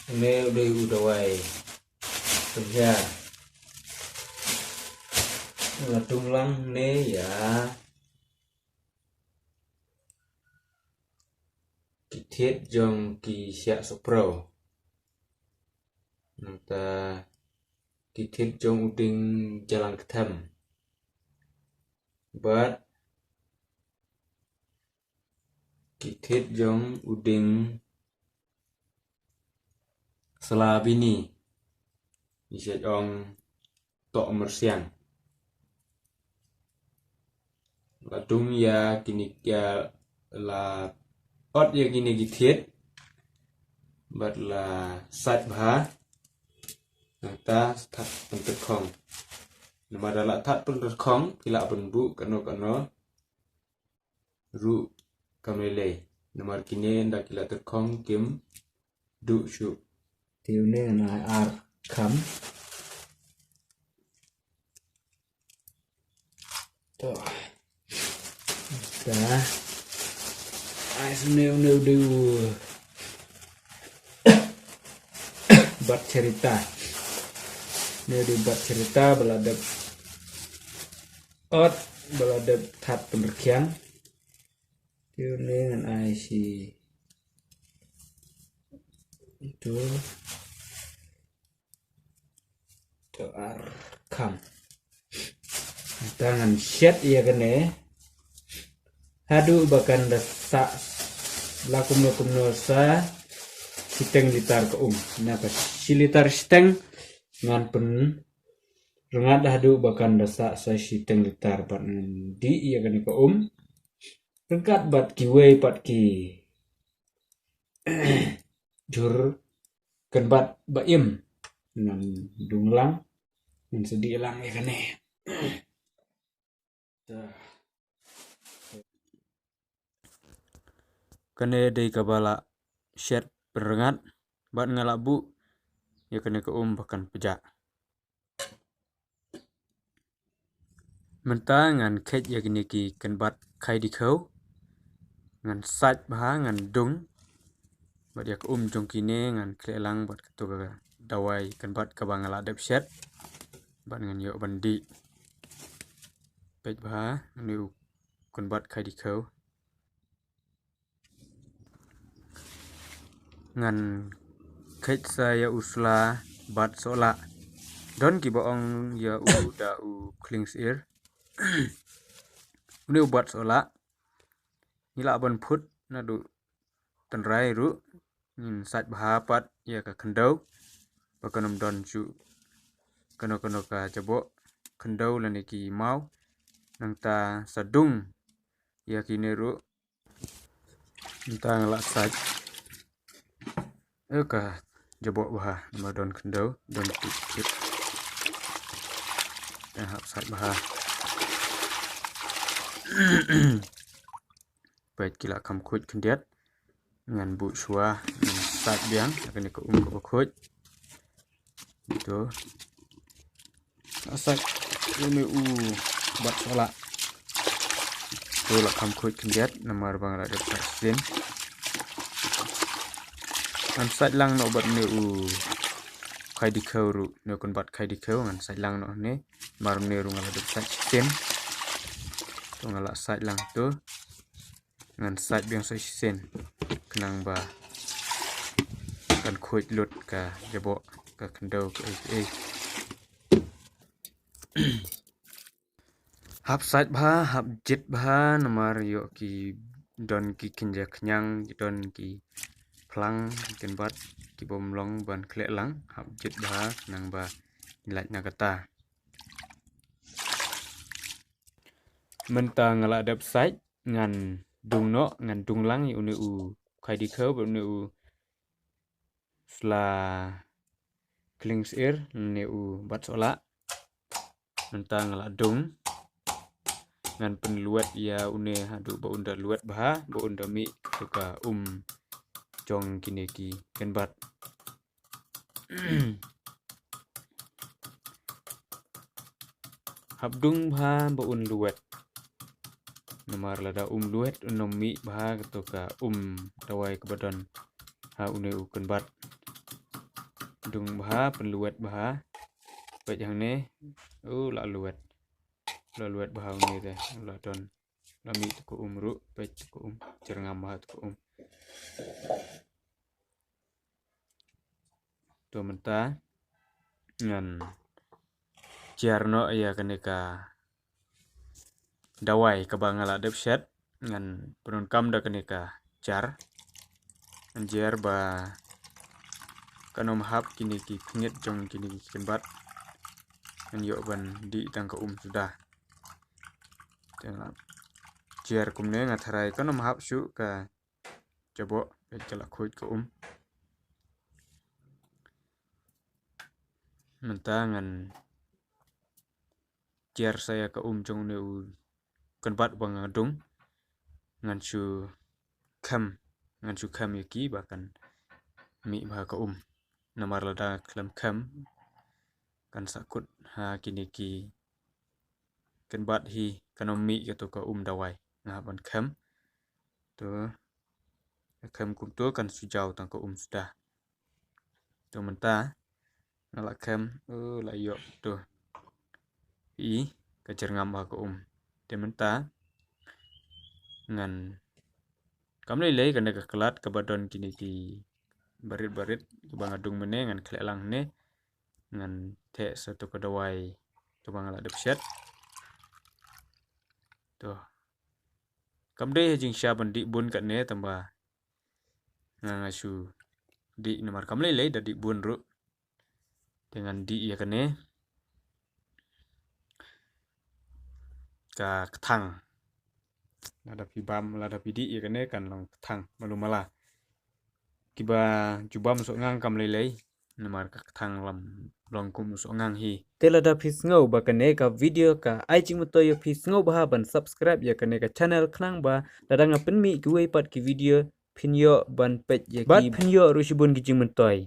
Ini udah way kerja ngadung lang nih ya thiết dòng kỳ xạ sọc pro ta kỳ thiết dòng uding jalan ketam but kỳ thiết dòng uding selabini bisa dong tok mersian ladung ya kini ya là ớt ya kini kỳ thiết but là sạch bha ta thật phần thực không mà đã là thật phần thực không thì là phần bu kano ru kamele nomor kini ndak kila thực không kim du shu tiêu này là ar kham rồi ta ai nêu đều buat cerita beladab ot beladab that pengertian tiêu dengan ai si itu doar kam tangan set iya kene hadu bahkan dasa lakum nosa siteng litar ke napa silitar siteng ngan pen rengat hadu bahkan dasa sa siteng litar pat di iya kene ke rengkat bat kiwe pat ki jur kenbat baim nan dunglang nan sedi lang ya kene kene dari kabala shet perengat bat ngalabu ya kene ke bahkan pejak mentangan ket ya kene ki kenbat kai di kau ngan sat bah ngan dung bat ya ke jong kine ngan klelang bat ketu dawai kenbat ka bangala dep shet bat ngan yo bandi pej bah nu kenbat kai di kau ngan ket saya usla bat sola don ki boong ya da klings ear ini buat sola nila ban put nadu tenrai ru nin sat bahapat ya ka kendau bakanam don chu kano ka jabo kendau lani ki mau nang ta sadung ya kini ru nta ngelak sat ka jabo baha nama don kendau don kit hap sat baha baik kila kam khut kendiat ngan bu shua ngan sat biang akan ke ke khut itu asak ini bat sola tu la kam khut kendiat namar bang la de pasin ngan sat lang no bat ne khai di khau ru ne kon bat khai di khau ngan sat lang no ne mar ne ru ngala de pasin tu ngala sat lang tu ngan sat biang so sen kenang ba kan khut lut ka jabo ka kendau ka hap sat bha hap jit bha namar yo ki don ki kinja kenyang don ki plang kenbat ki bomlong ban klek lang hap jit bha nang ba nilat nagata menta ngala dap sat ngan dung no ngan dung lang yu ne khai di khau ne sla klings ear ne bat sola menta ngala dung ngan penluat ya une hadu ba unda luat bah ba unda mi tuka jong kineki kenbat habdung bah ba un luat nomor lada luat unomi bah tuka dawai kebadan ha une kenbat dung bah penluat bah pet yang ni la luat bah ni teh la don lami tu umru pet tu cerngam bah tu tu menta ngan jarno ya kaneka dawai kabangala depset ngan penun kam da kaneka jar anjer ba kanom hap kini ki pingit jong kini ki kembat ngan yo ban di tang ka sudah tengah jar kumne ngatharai kanom hap su ka cobo cala khoj ka mentangan jar saya ka jong ne kembat bang adung ngan su kham yaki bahkan mi bah ka namar lada klam kham kan sakut ha kini ki kembat hi kanom mi ka to ka dawai ngaban kham to kham kum to kan sujau tang ka sudah to menta ngala kham la yo to i kacer ngam ka te menta ngan kam lei kan ka kelat ka badon kini ki barit bang adung mene ngan klelang ne ngan te satu ka dawai to bang ala depset to kam dei jing sya bandi bun kat ne tamba ngasu di nomor kam lei da di bun ru dengan di ya kan ne ka thang lada pibam lada pidi ya kan ne kan long thang malu malah kiba jubam sok ngang kam lei nomor ka thang lam long kum sok ngang hi tela da phis ngau ba kan ne ka video ka ai ching to yo phis ngau ba ban subscribe ya kan ne ka channel khnang ba dadang pen mi kuai pat ki video phinyo ban pet ya ki ban phinyo ru shibun ki jing toy